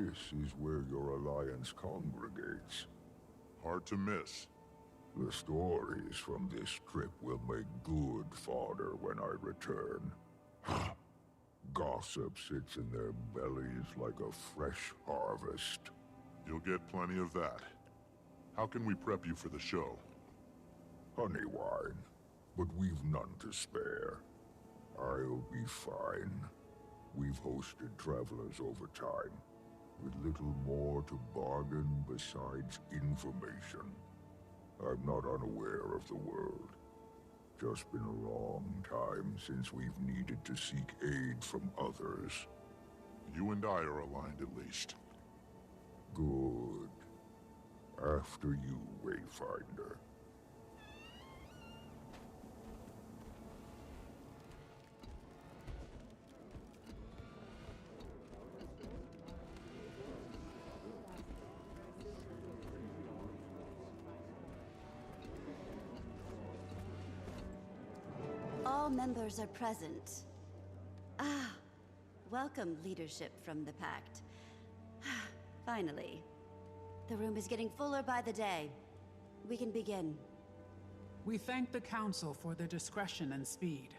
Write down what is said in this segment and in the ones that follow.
This is where your alliance congregates. Hard to miss. The stories from this trip will make good fodder when I return. Gossip sits in their bellies like a fresh harvest. You'll get plenty of that. How can we prep you for the show? Honey wine, but we've none to spare. I'll be fine. We've hosted travelers over time, with little more to bargain besides information. I'm not unaware of the world. Just been a long time since we've needed to seek aid from others. You and I are aligned at least. Good. After you, Wayfinder. All members are present. Ah, welcome leadership from the Pact. Finally. The room is getting fuller by the day. We can begin. We thank the Council for their discretion and speed.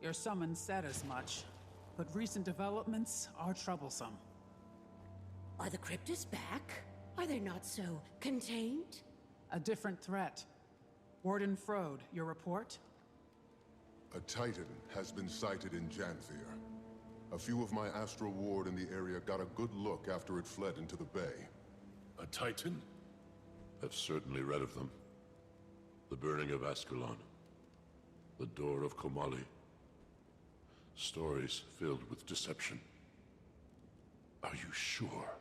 Your summons said as much, but recent developments are troublesome. Are the Cryptids back? Are they not so contained? A different threat. Warden Frode, your report? A Titan has been sighted in Janthir. A few of my Astral Ward in the area got a good look after it fled into the bay. A Titan? I've certainly read of them. The burning of Ascalon. The door of Komali. Stories filled with deception. Are you sure?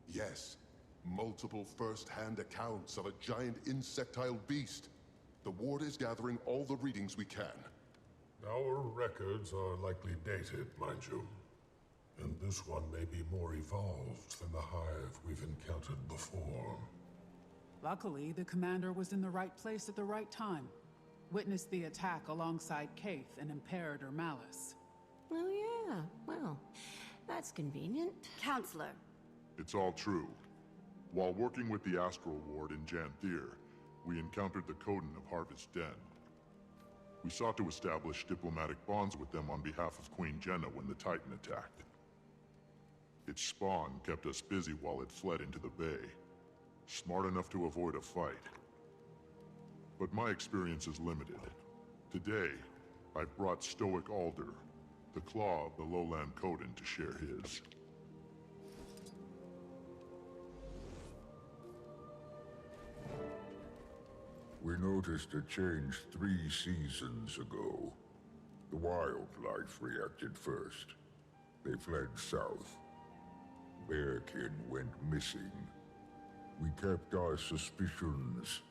Yes. Multiple first-hand accounts of a giant insectile beast. The Ward is gathering all the readings we can. Our records are likely dated, mind you. And this one may be more evolved than the hive we've encountered before. Luckily, the commander was in the right place at the right time. Witnessed the attack alongside Kaith and Imperator Malice. Oh yeah, well, that's convenient. Counselor. It's all true. While working with the Astral Ward in Janthir, we encountered the Coden of Harvest Den. We sought to establish diplomatic bonds with them on behalf of Queen Jenna when the Titan attacked. Its spawn kept us busy while it fled into the bay, smart enough to avoid a fight. But my experience is limited. Today, I've brought Stoic Alder, the claw of the lowland Coden, to share his. We noticed a change 3 seasons ago. The wildlife reacted first. They fled south. Bearkin went missing. We kept our suspicions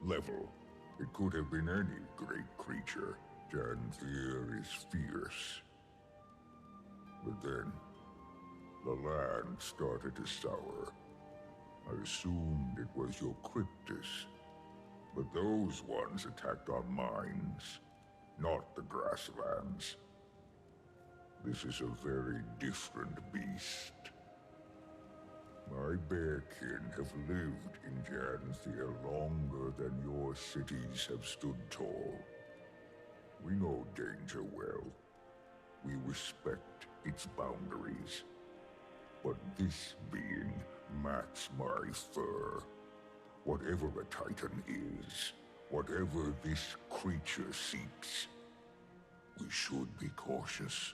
level. It could have been any great creature. Janthir is fierce. But then, the land started to sour. I assumed it was your Cryptis. But those ones attacked our mines, not the grasslands. This is a very different beast. My bearkin have lived in Janthir longer than your cities have stood tall. We know danger well. We respect its boundaries. But this being mats my fur. Whatever a Titan is, whatever this creature seeks, we should be cautious.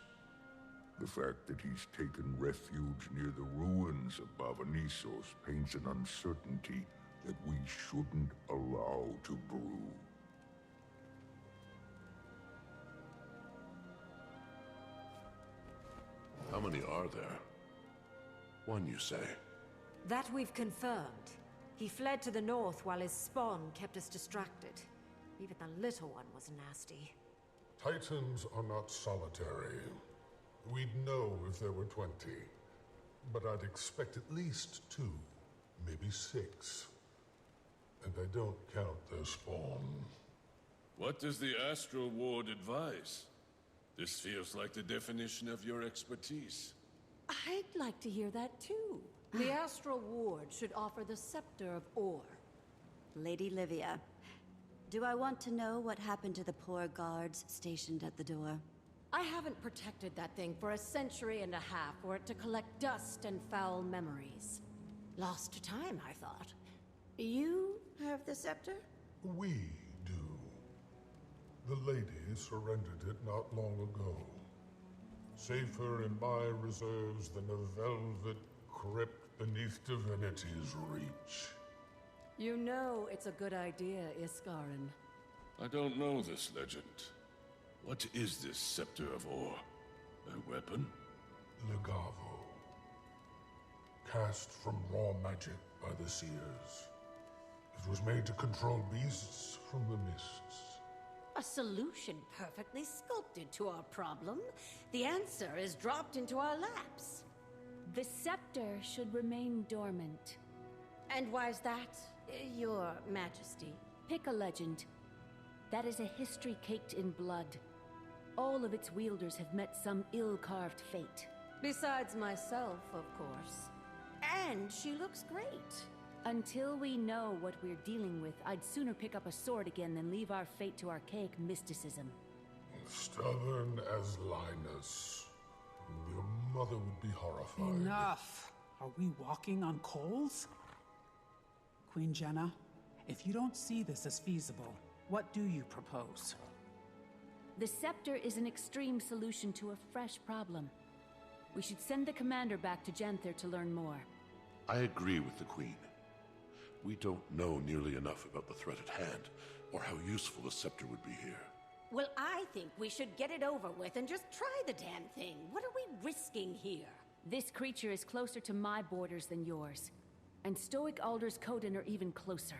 The fact that he's taken refuge near the ruins of Bavanisos paints an uncertainty that we shouldn't allow to brew. How many are there? One, you say? That we've confirmed. He fled to the north while his spawn kept us distracted. Even the little one was nasty. Titans are not solitary. We'd know if there were 20. But I'd expect at least 2, maybe 6. And I don't count their spawn. What does the Astral Ward advise? This feels like the definition of your expertise. I'd like to hear that too. The Astral Ward should offer the Scepter of Ore. Lady Livia, do I want to know what happened to the poor guards stationed at the door? I haven't protected that thing for a century and a half for it to collect dust and foul memories. Lost to time, I thought. You have the scepter? We do. The lady surrendered it not long ago. Safer in my reserves than a velvet crypt beneath divinity's reach. You know it's a good idea, Iskarin. I don't know this legend. What is this Scepter of Ore? A weapon? Legavo. Cast from raw magic by the seers. It was made to control beasts from the mists. A solution perfectly sculpted to our problem. The answer is dropped into our laps. The scepter should remain dormant. And why's that, Your Majesty? Pick a legend. That is a history caked in blood. All of its wielders have met some ill-carved fate. Besides myself, of course. And she looks great. Until we know what we're dealing with, I'd sooner pick up a sword again than leave our fate to archaic mysticism. Stubborn as Linus. Your mother would be horrified. Enough! Are we walking on coals? Queen Jenna, if you don't see this as feasible, what do you propose? The scepter is an extreme solution to a fresh problem. We should send the commander back to Janthir to learn more. I agree with the Queen. We don't know nearly enough about the threat at hand, or how useful the scepter would be here. Well, I think we should get it over with and just try the damn thing. What are we risking here? This creature is closer to my borders than yours. And Stoic Alder's Coden are even closer.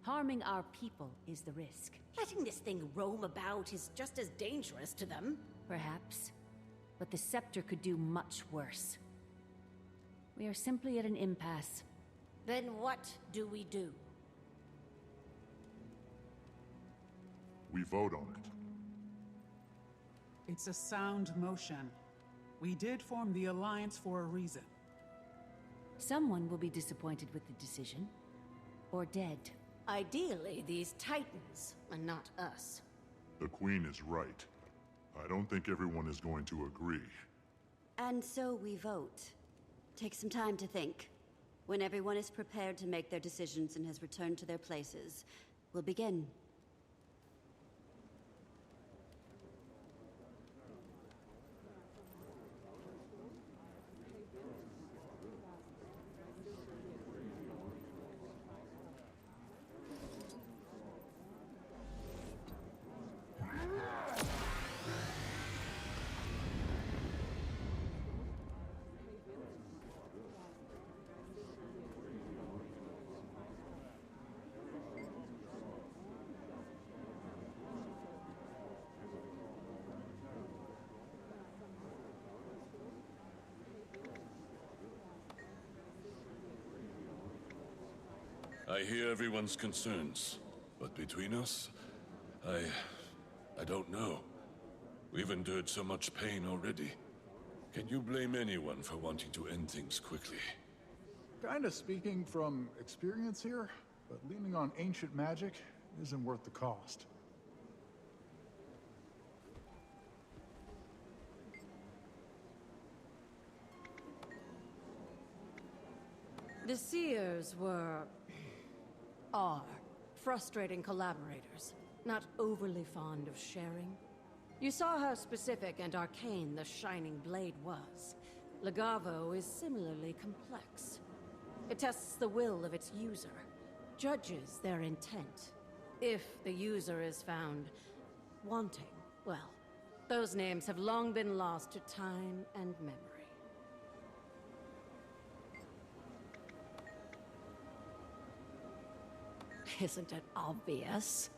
Harming our people is the risk. Letting this thing roam about is just as dangerous to them. Perhaps. But the scepter could do much worse. We are simply at an impasse. Then what do we do? We vote on it. It's a sound motion. We did form the Alliance for a reason. Someone will be disappointed with the decision. Or dead. Ideally, these Titans, and not us. The Queen is right. I don't think everyone is going to agree. And so we vote. Take some time to think. When everyone is prepared to make their decisions and has returned to their places, we'll begin. I hear everyone's concerns, but between us, I don't know. We've endured so much pain already. Can you blame anyone for wanting to end things quickly? Kinda speaking from experience here, but leaning on ancient magic isn't worth the cost. The Seers are frustrating collaborators, not overly fond of sharing. You saw how specific and arcane the Shining Blade was. Legavo is similarly complex. It tests the will of its user, judges their intent. If the user is found wanting, well, those names have long been lost to time and memory. Isn't it obvious?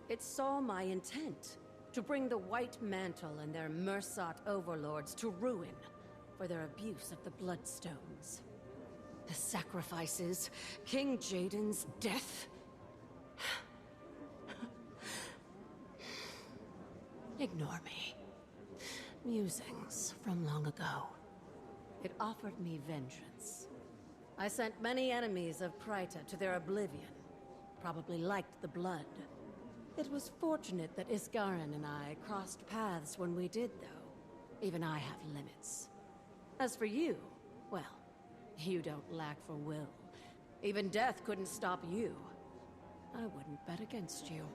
It saw my intent to bring the White Mantle and their Mersat overlords to ruin for their abuse of the Bloodstones. The sacrifices, King Jaden's death. Ignore me. Musings from long ago. It offered me vengeance. I sent many enemies of Praeta to their oblivion. Probably liked the blood. It was fortunate that Iskarin and I crossed paths when we did, though. Even I have limits. As for you, well, you don't lack for will. Even death couldn't stop you. I wouldn't bet against you.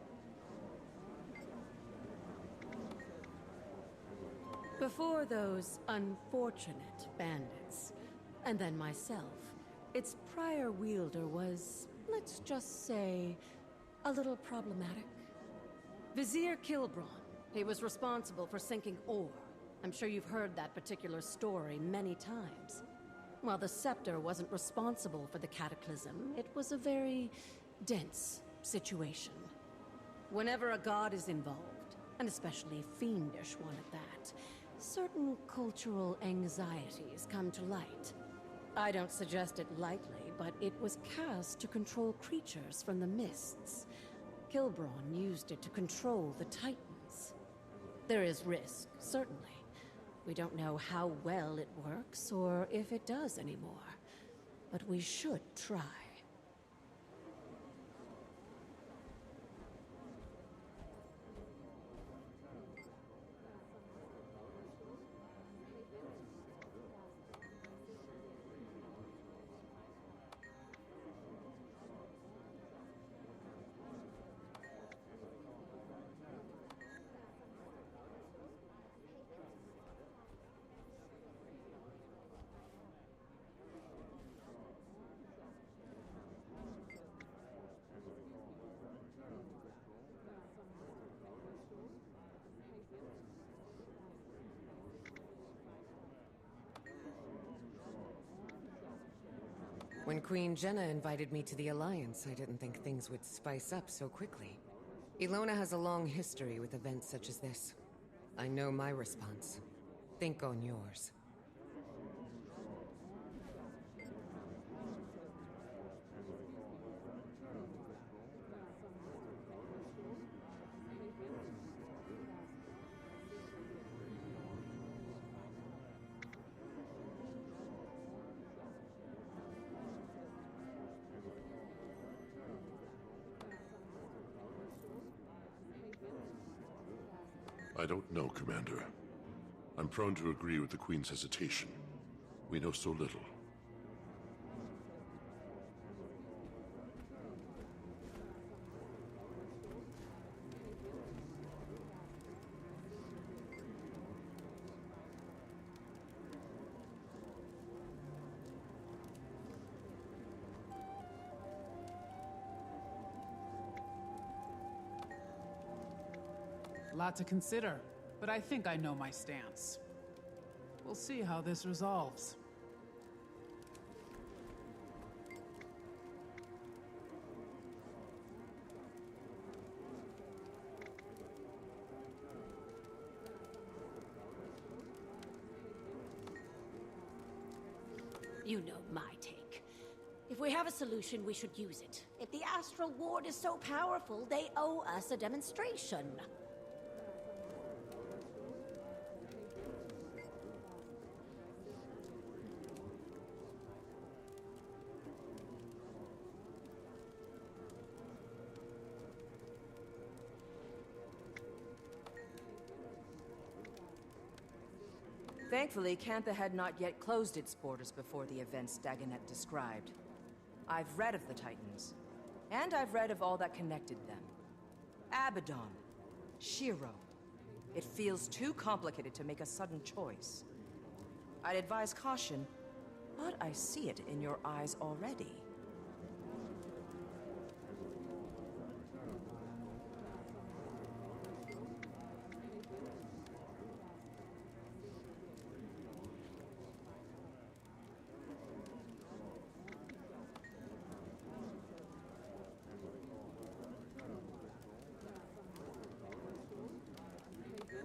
Before those unfortunate bandits, and then myself, its prior wielder was, let's just say, a little problematic. Vizier Kilbron. He was responsible for sinking ore. I'm sure you've heard that particular story many times. While the Scepter wasn't responsible for the cataclysm, it was a very dense situation. Whenever a god is involved, and especially a fiendish one at that, certain cultural anxieties come to light. I don't suggest it lightly, but it was cast to control creatures from the mists. Kilbron used it to control the Titans. There is risk, certainly. We don't know how well it works, or if it does anymore. But we should try. When Queen Jenna invited me to the Alliance, I didn't think things would spice up so quickly. Ilona has a long history with events such as this. I know my response. Think on yours. I don't know, Commander. I'm prone to agree with the Queen's hesitation. We know so little. Lot to consider, but I think I know my stance. We'll see how this resolves. You know my take. If we have a solution, we should use it. If the Astral Ward is so powerful, they owe us a demonstration. Thankfully, Cantha had not yet closed its borders before the events Dagonet described. I've read of the Titans, and I've read of all that connected them. Abaddon, Shiro. It feels too complicated to make a sudden choice. I'd advise caution, but I see it in your eyes already.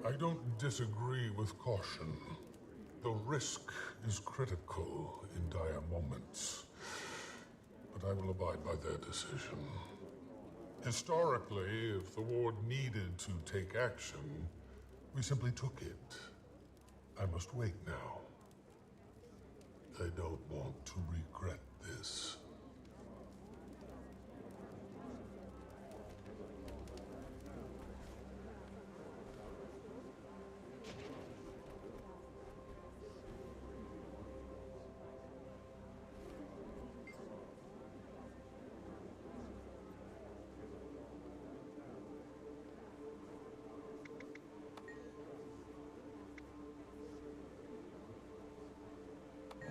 I don't disagree with caution. The risk is critical in dire moments. But I will abide by their decision. Historically, if the Ward needed to take action, we simply took it. I must wait now. I don't want to regret this.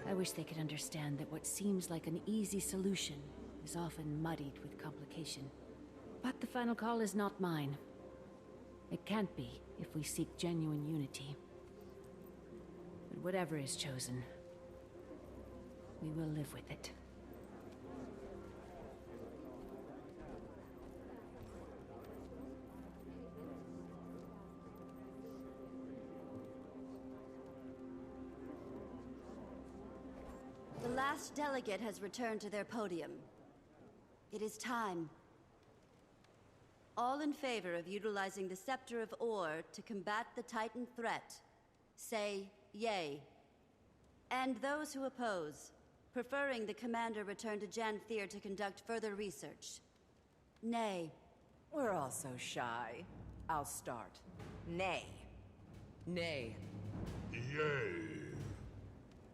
I wish they could understand that what seems like an easy solution is often muddied with complication. But the final call is not mine. It can't be if we seek genuine unity. But whatever is chosen, we will live with it. The last delegate has returned to their podium. It is time. All in favor of utilizing the Scepter of Ore to combat the Titan threat, say yay. And those who oppose, preferring the commander return to Janthir to conduct further research, nay. We're all so shy. I'll start. Nay. Nay. Yay.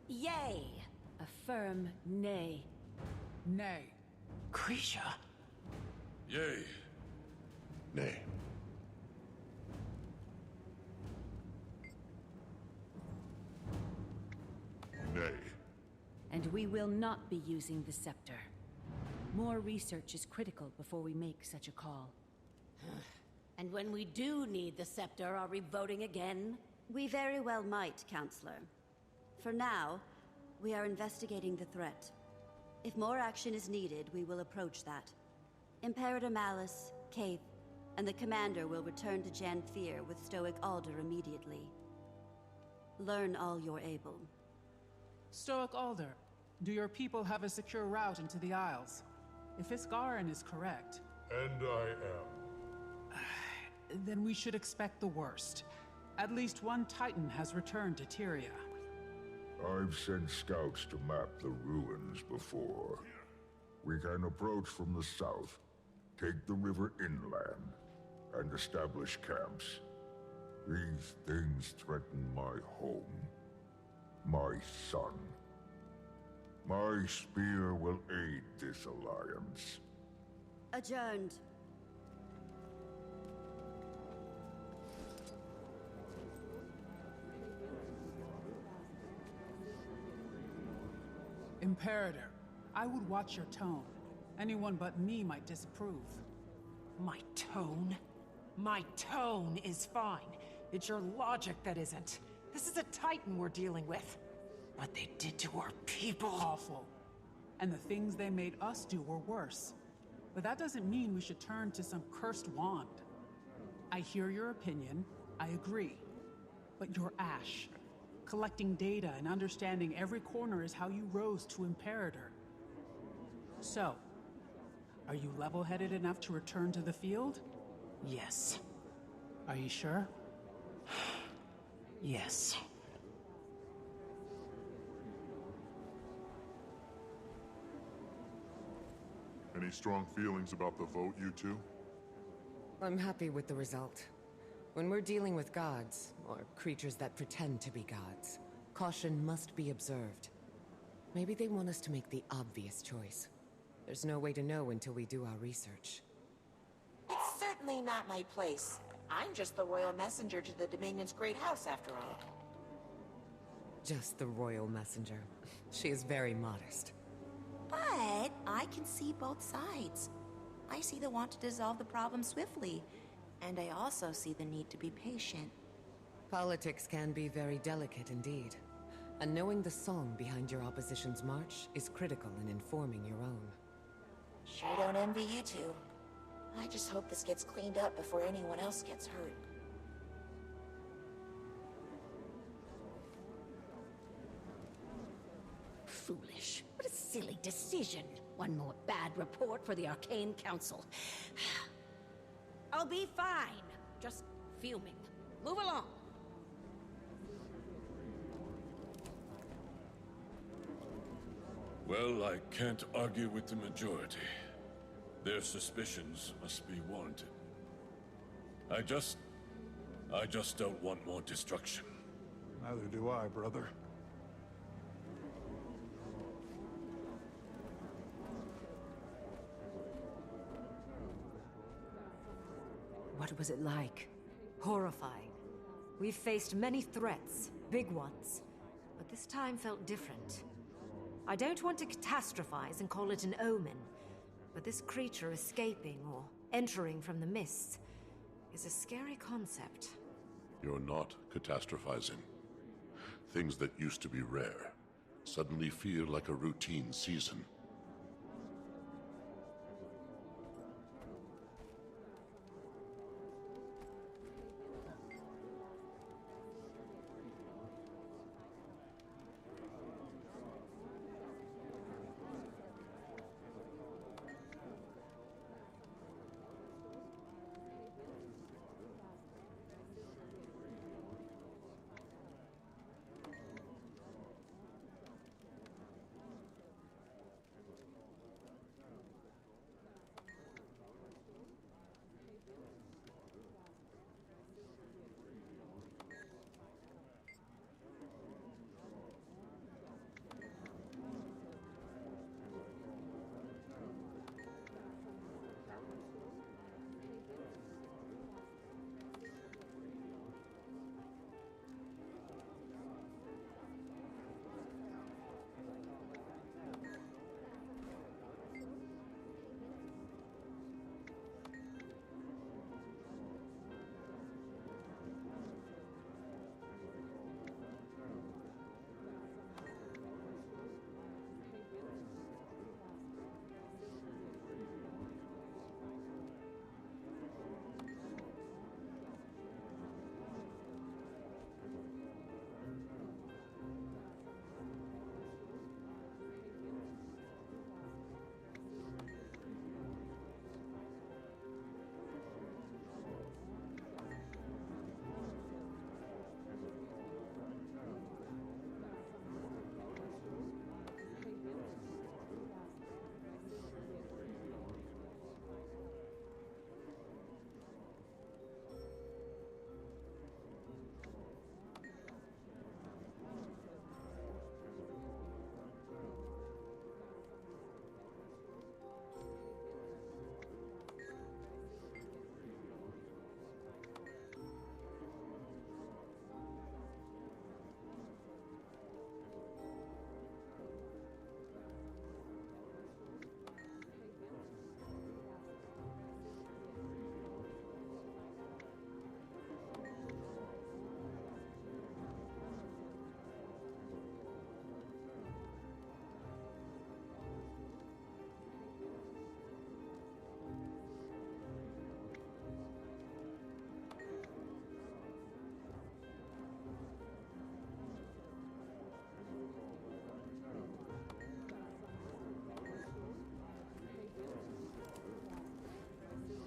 Yay! A firm nay. Nay. Grisha? Yay. Nay. Nay. And we will not be using the scepter. More research is critical before we make such a call. And when we do need the scepter, are we voting again? We very well might, Counselor. For now, we are investigating the threat. If more action is needed, we will approach that. Imperator Malice, Kaith, and the Commander will return to Janthir with Stoic Alder immediately. Learn all you're able. Stoic Alder, do your people have a secure route into the Isles? If Iskarin is correct... And I am. Then we should expect the worst. At least one Titan has returned to Tyria. I've sent scouts to map the ruins before. We can approach from the south, take the river inland, and establish camps. These things threaten my home, my son. My spear will aid this alliance. Adjourned. Imperator, I would watch your tone. Anyone but me might disapprove. My tone? My tone is fine. It's your logic that isn't. This is a Titan we're dealing with. What they did to our people... Awful. And the things they made us do were worse. But that doesn't mean we should turn to some cursed wand. I hear your opinion, I agree. But you're Ash. Collecting data and understanding every corner is how you rose to Imperator. So, are you level-headed enough to return to the field? Yes. Are you sure? Yes. Any strong feelings about the vote, you two? I'm happy with the result. When we're dealing with gods, or creatures that pretend to be gods, caution must be observed. Maybe they want us to make the obvious choice. There's no way to know until we do our research. It's certainly not my place. I'm just the royal messenger to the Dominion's great house, after all. Just the royal messenger. She is very modest. But I can see both sides. I see the want to dissolve the problem swiftly, and I also see the need to be patient. Politics can be very delicate indeed. And knowing the song behind your opposition's march is critical in informing your own. Sure don't envy you two. I just hope this gets cleaned up before anyone else gets hurt. Foolish. What a silly decision. One more bad report for the Arcane Council. I'll be fine. Just fuming. Move along. Well, I can't argue with the majority. Their suspicions must be warranted. I just don't want more destruction. Neither do I, brother. What was it like? Horrifying. We've faced many threats, big ones, but this time felt different. I don't want to catastrophize and call it an omen, but this creature escaping or entering from the mists is a scary concept. You're not catastrophizing. Things that used to be rare suddenly feel like a routine season.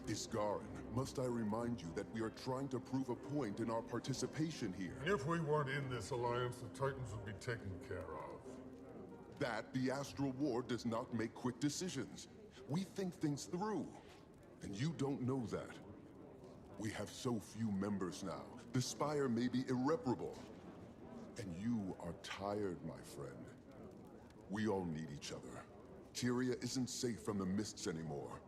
Isgarin, must I remind you that we are trying to prove a point in our participation here? If we weren't in this alliance, the Titans would be taken care of. That the Astral Ward does not make quick decisions. We think things through. And you don't know that. We have so few members now. The Spire may be irreparable. And you are tired, my friend. We all need each other. Tyria isn't safe from the mists anymore.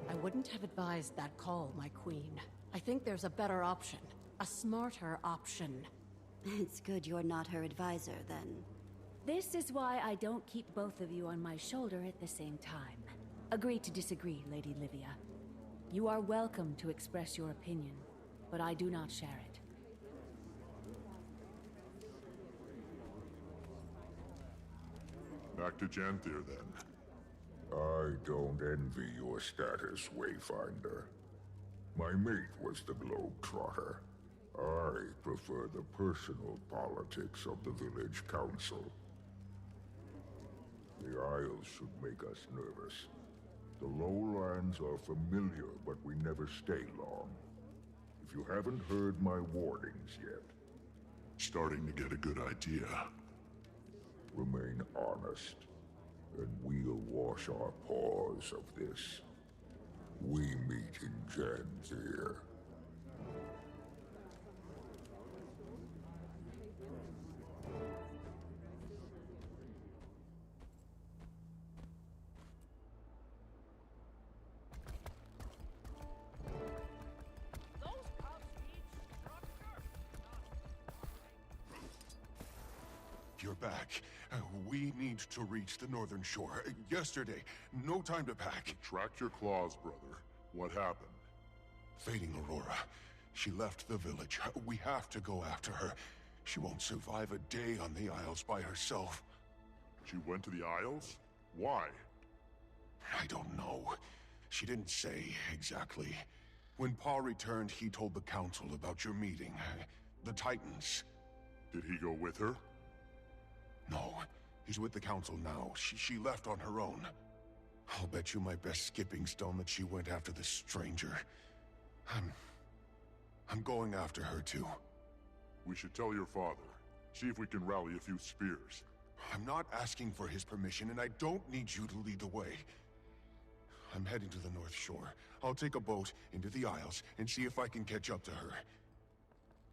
I wouldn't have advised that call, my queen. I think there's a better option. A smarter option. It's good you're not her advisor, then. This is why I don't keep both of you on my shoulder at the same time. Agree to disagree, Lady Livia. You are welcome to express your opinion, but I do not share it. Back to Janthir, then. I don't envy your status, Wayfinder. My mate was the Globetrotter. I prefer the personal politics of the village council. The Isles should make us nervous. The lowlands are familiar, but we never stay long. If you haven't heard my warnings yet, Starting to get a good idea. remain honest, and we'll wash our paws of this. We meet in Janthir. You're back. We need to reach the northern shore. Yesterday, no time to pack. Track your claws, brother. What happened? Fading Aurora. She left the village. We have to go after her. She won't survive a day on the Isles by herself. She went to the Isles? Why? I don't know. She didn't say exactly. When Pa returned, he told the Council about your meeting. The Titans. Did he go with her? No. He's with the Council now. She left on her own. I'll bet you my best skipping stone that she went after the stranger. I'm going after her too. We should tell your father. See if we can rally a few spears. I'm not asking for his permission, and I don't need you to lead the way. I'm heading to the North Shore. I'll take a boat into the Isles and see if I can catch up to her.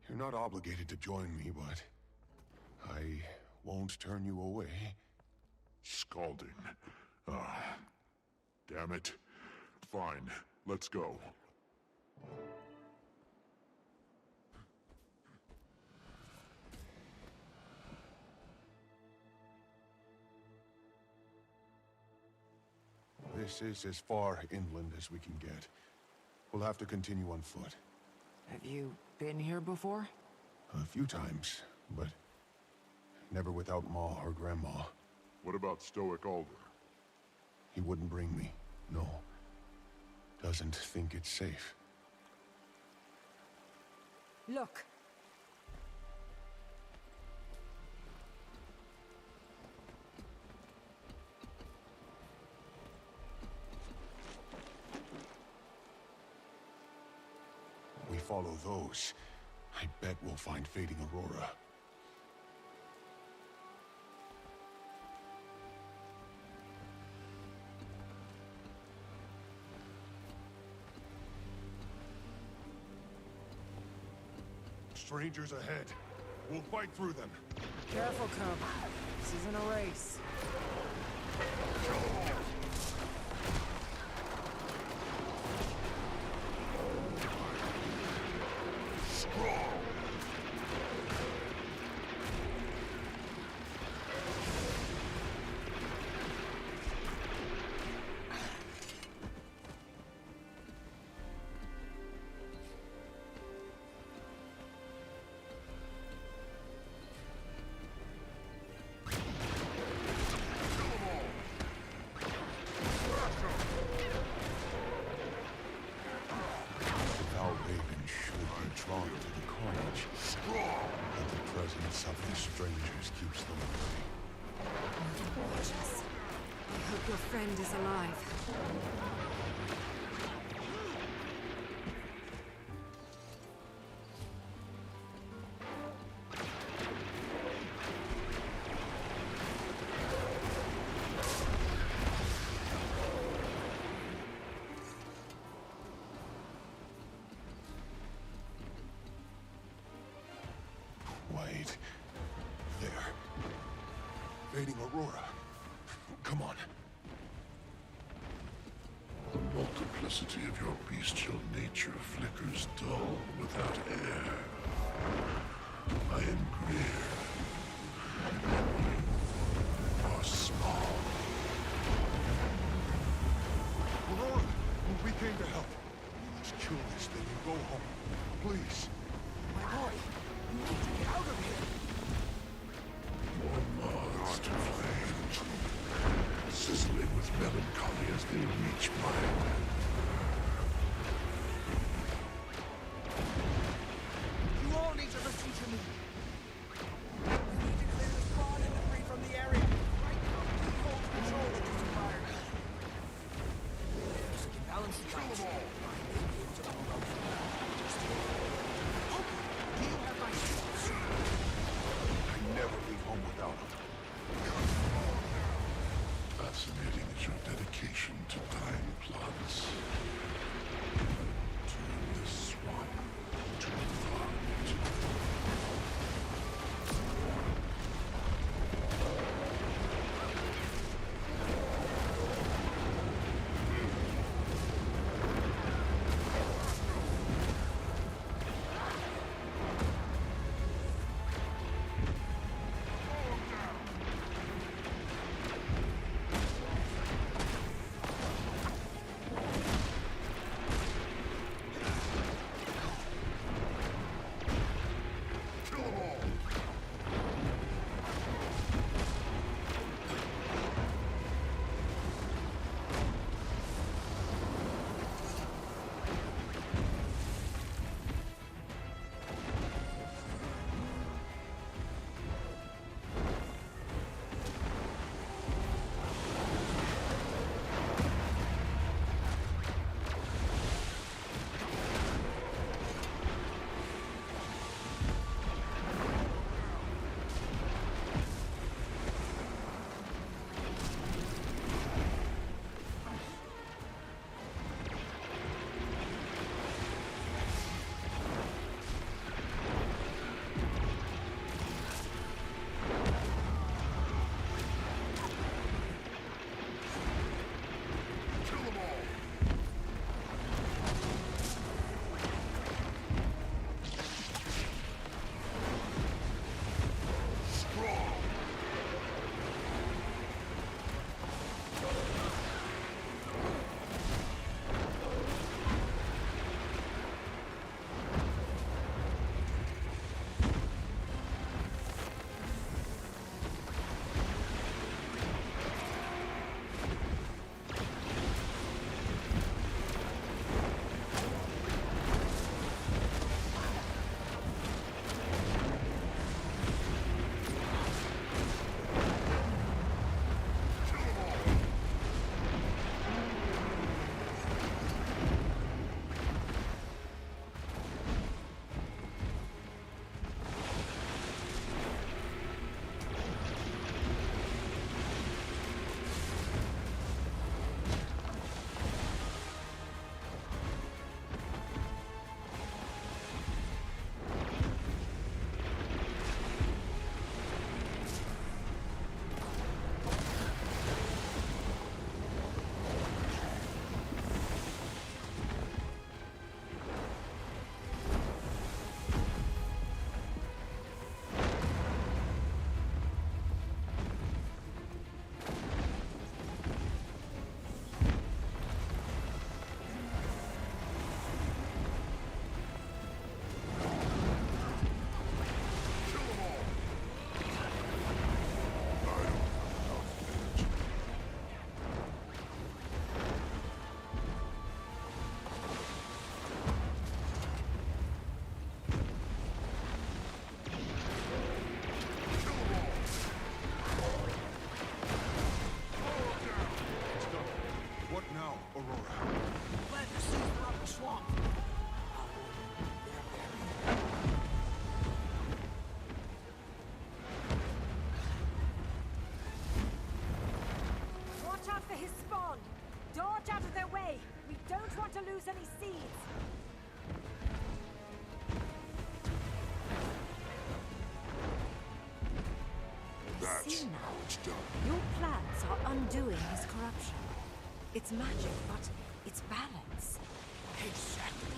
You're not obligated to join me, but I won't turn you away. Scalding. Damn it. Fine, let's go. This is as far inland as we can get. We'll have to continue on foot. Have you been here before? A few times, but never without Ma or Grandma. What about Stoic Alder? He wouldn't bring me, no. Doesn't think it's safe. Look. We follow those. I bet we'll find Fading Aurora. Strangers ahead. We'll fight through them. Careful, Cub. This isn't a race. Of the strangers keeps them away. Gorgeous. I hope your friend is alive. Wait. There. Fading Aurora. Come on. The multiplicity of your bestial nature flickers dull without air. I am Greer. And you are small. Aurora! We came to help. Let's kill this thing and go home. Please. My boy, you need to get out of here. More moths to flame, sizzling with melancholy as they reach my end. You all need to listen to me. We need to clear the spawn and debris from the area. Right now, we hold control of this environment. So we can balance the odds. Fascinating is your dedication to dying plots. Turn this swamp to a farm. to lose any seeds. That's how it's done. Your plans are undoing his corruption. It's magic, but it's balance. Exactly.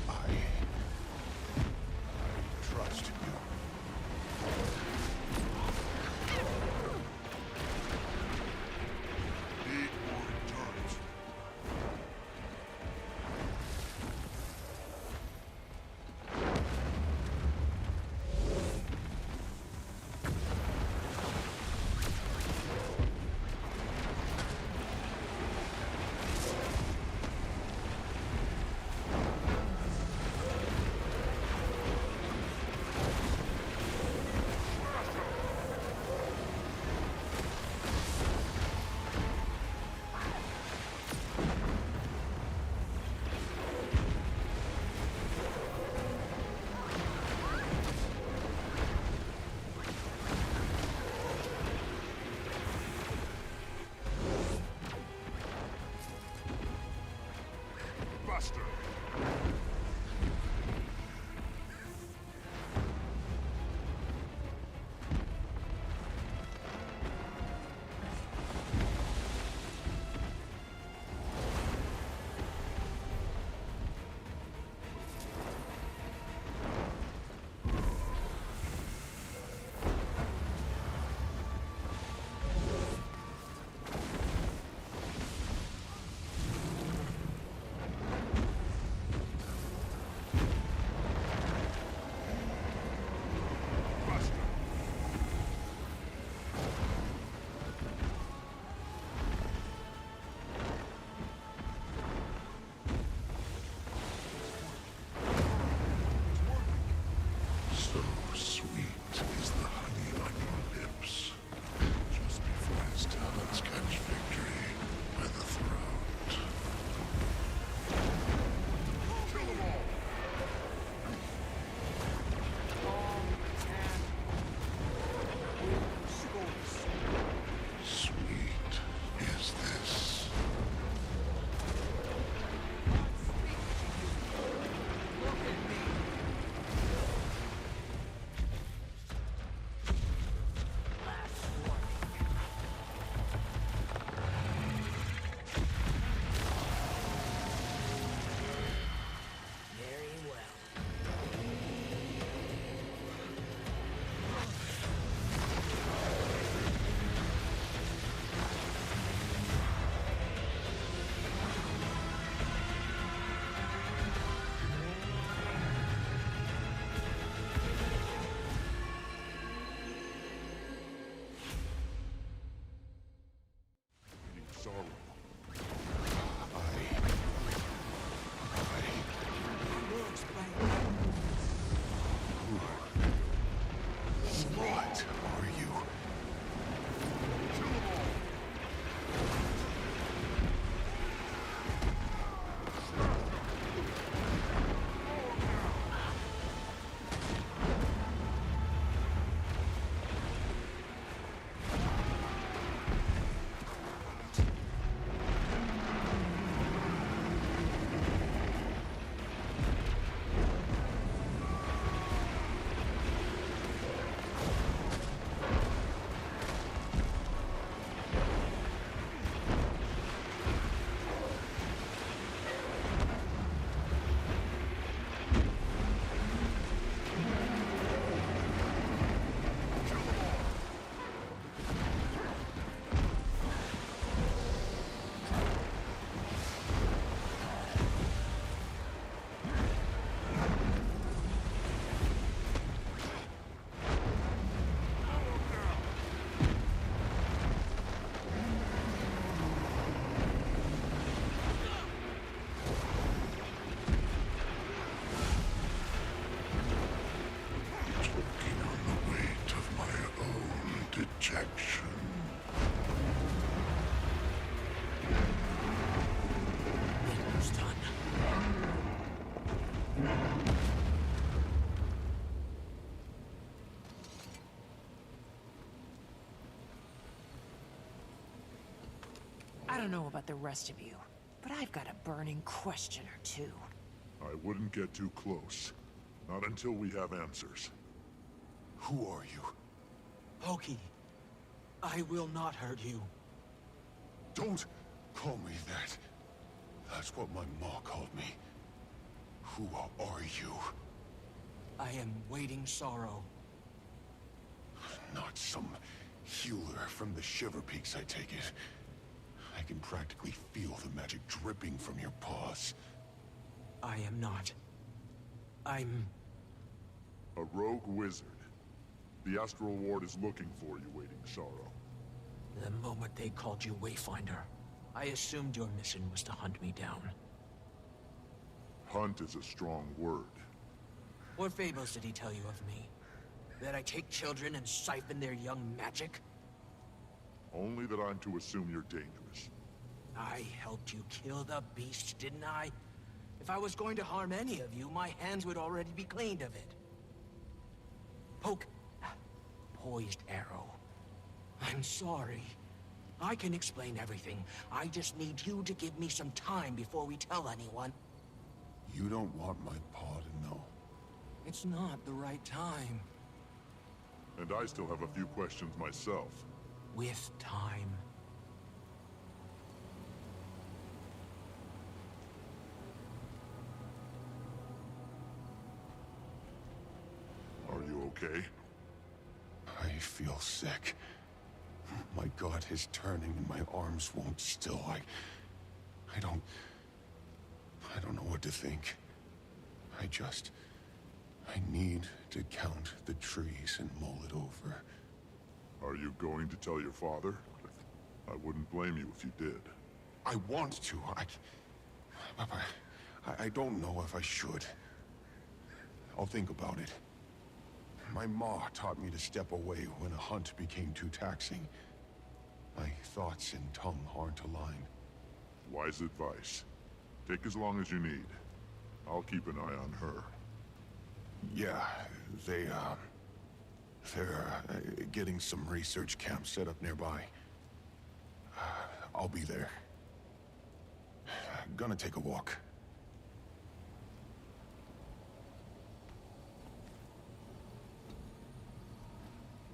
I trust you. Need more endurance. sorrow. What are you? Dejection. Almost done. I don't know about the rest of you, but I've got a burning question or two. I wouldn't get too close. Not until we have answers. Who are you? Pokey, I will not hurt you. Don't call me that. That's what my ma called me. Who are you? I am waiting sorrow. Not some healer from the Shiver Peaks, I take it. I can practically feel the magic dripping from your paws. I am not. I'm... a rogue wizard. The Astral Ward is looking for you, waiting sorrow. The moment they called you Wayfinder, I assumed your mission was to hunt me down. Hunt is a strong word. What fables did he tell you of me? That I take children and siphon their young magic? Only that I'm to assume you're dangerous. I helped you kill the beast, didn't I? If I was going to harm any of you, my hands would already be cleaned of it. Poke. Poised arrow. I'm sorry. I can explain everything. I just need you to give me some time before we tell anyone. You don't want my paw to know. It's not the right time. And I still have a few questions myself. With time. Are you okay? I feel sick. My gut is turning and my arms won't still. I don't know what to think. I need to count the trees and mull it over. Are you going to tell your father? I wouldn't blame you if you did. I want to. I don't know if I should. I'll think about it. My ma taught me to step away when a hunt became too taxing. My thoughts and tongue aren't aligned. Wise advice. Take as long as you need. I'll keep an eye on her. Yeah, they're getting some research camps set up nearby. I'll be there. Gonna take a walk.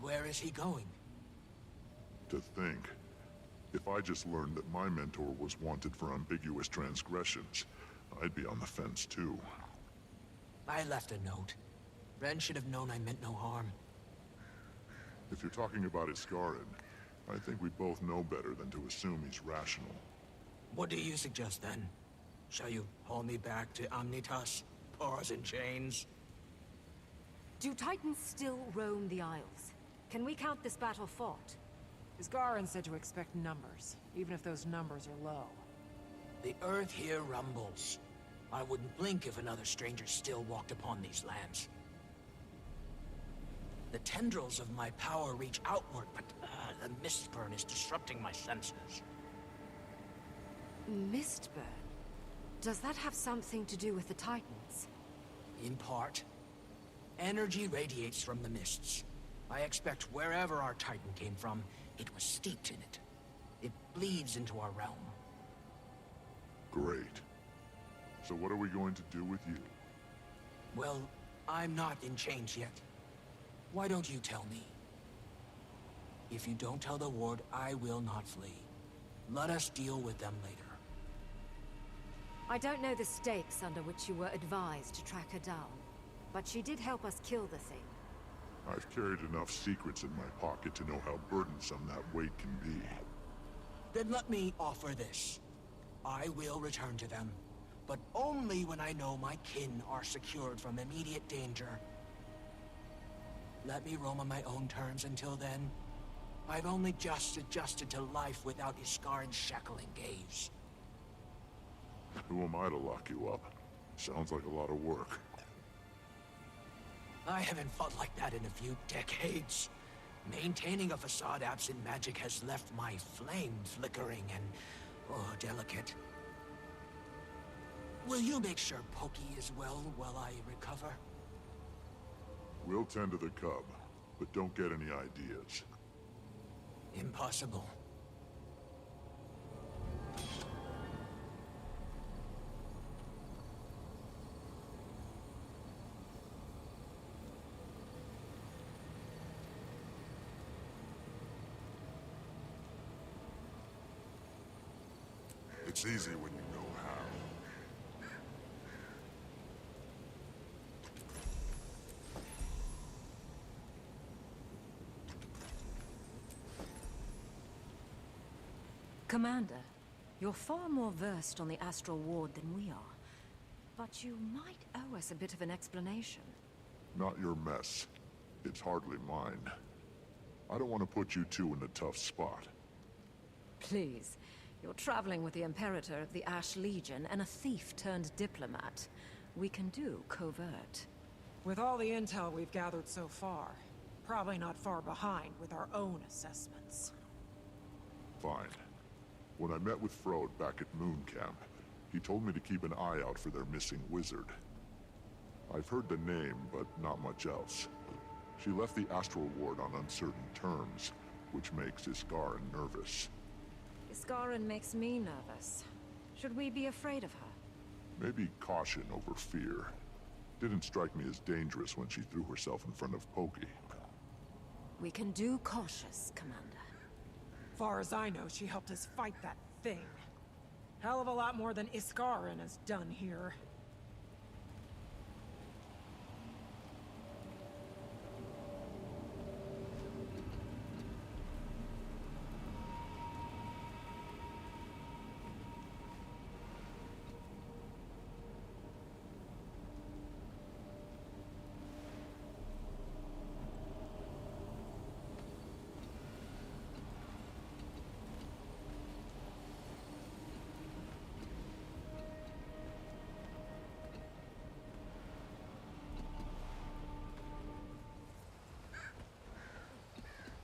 Where is he going? To think. If I just learned that my mentor was wanted for ambiguous transgressions, I'd be on the fence too. I left a note. Ren should have known I meant no harm. If you're talking about Iskarin, I think we both know better than to assume he's rational. What do you suggest then? Shall you haul me back to Omnitas? Paws and chains? Do Titans still roam the Isles? Can we count this battle fought? Isgarin said to expect numbers, even if those numbers are low. The earth here rumbles. I wouldn't blink if another stranger still walked upon these lands. The tendrils of my power reach outward, but the mistburn is disrupting my senses. Mistburn? Does that have something to do with the Titans? In part. Energy radiates from the mists. I expect wherever our Titan came from, it was steeped in it. It bleeds into our realm. Great. So what are we going to do with you? Well, I'm not in chains yet. Why don't you tell me? If you don't tell the Ward, I will not flee. Let us deal with them later. I don't know the stakes under which you were advised to track her down, but she did help us kill the thing. I've carried enough secrets in my pocket to know how burdensome that weight can be. Then let me offer this. I will return to them, but only when I know my kin are secured from immediate danger. Let me roam on my own terms until then. I've only just adjusted to life without Isgarin's shackling gaze. Who am I to lock you up? Sounds like a lot of work. I haven't fought like that in a few decades. Maintaining a facade absent magic has left my flame flickering and, delicate. Will you make sure Pokey is well while I recover? We'll tend to the cub, but don't get any ideas. Impossible. It's easy when you know how. Commander, you're far more versed on the Astral Ward than we are. But you might owe us a bit of an explanation. Not your mess. It's hardly mine. I don't want to put you two in a tough spot. Please. You're traveling with the Imperator of the Ash Legion and a thief turned diplomat. We can do covert. With all the intel we've gathered so far, probably not far behind with our own assessments. Fine. When I met with Frode back at Moon Camp, he told me to keep an eye out for their missing wizard. I've heard the name, but not much else. She left the Astral Ward on uncertain terms, which makes Isgarin nervous. Isgarin makes me nervous. Should we be afraid of her? Maybe caution over fear. Didn't strike me as dangerous when she threw herself in front of Pokey. We can do cautious, Commander. Far as I know, she helped us fight that thing. Hell of a lot more than Isgarin has done here.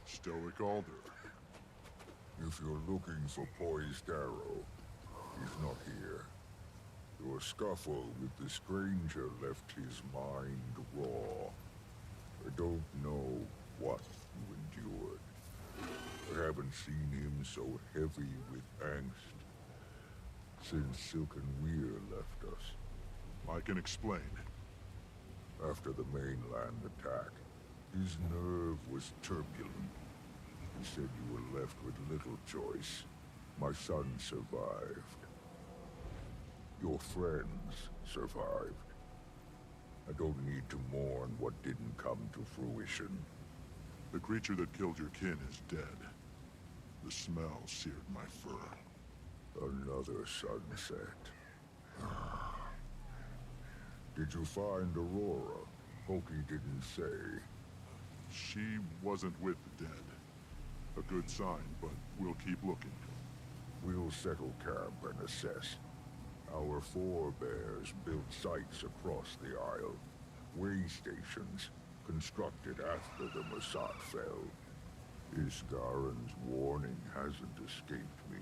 Stoic Alder. If you're looking for Poised Arrow, he's not here. Your scuffle with the stranger left his mind raw. I don't know what you endured. I haven't seen him so heavy with angst since Silken Weir left us. I can explain. After the mainland attack, his nerve was turbulent. He said you were left with little choice. My son survived. Your friends survived. I don't need to mourn what didn't come to fruition. The creature that killed your kin is dead. The smell seared my fur. Another sunset. Did you find Aurora? Pokey didn't say. She wasn't with the dead. A good sign, but we'll keep looking. We'll settle camp and assess. Our forebears built sites across the Isle. Way stations, constructed after the Mossad fell. Isgaren's warning hasn't escaped me.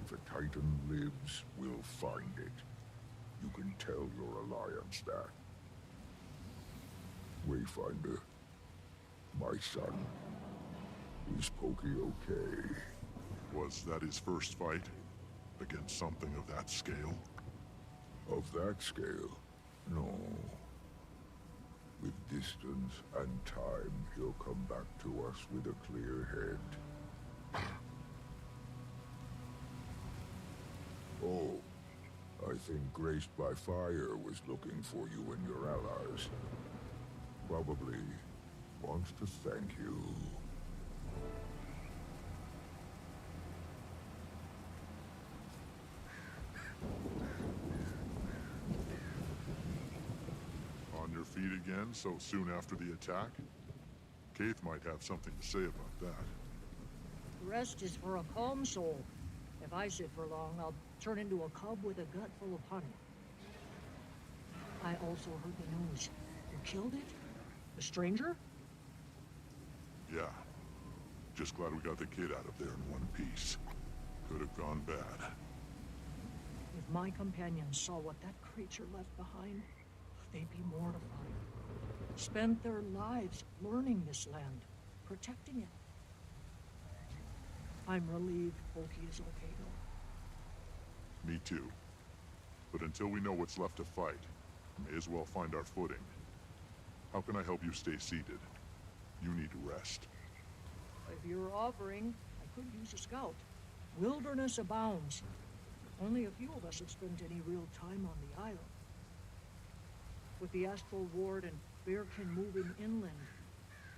If a Titan lives, we'll find it. You can tell your alliance that. Wayfinder, my son, is Pokey okay? Was that his first fight? Against something of that scale? Of that scale? No. With distance and time, he'll come back to us with a clear head. Oh, I think Graced by Fire was looking for you and your allies. Probably wants to thank you. On your feet again so soon after the attack? Kaith might have something to say about that. Rest is for a calm soul. If I sit for long, I'll turn into a cub with a gut full of honey. I also heard the news. You killed it? The stranger? Yeah. Just glad we got the kid out of there in one piece. Could have gone bad. If my companions saw what that creature left behind, they'd be mortified. Spent their lives learning this land, protecting it. I'm relieved Pokey is okay, though. Me too. But until we know what's left to fight, may as well find our footing. How can I help you stay seated? You need rest. If you're offering, I could use a scout. Wilderness abounds. Only a few of us have spent any real time on the island. With the Astral Ward and Bearkin moving inland,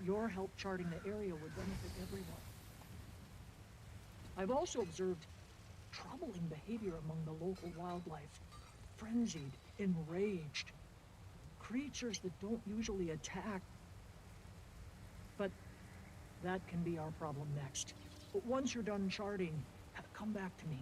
your help charting the area would benefit everyone. I've also observed troubling behavior among the local wildlife. Frenzied, enraged. Creatures that don't usually attack. But that can be our problem next. But once you're done charting, come back to me.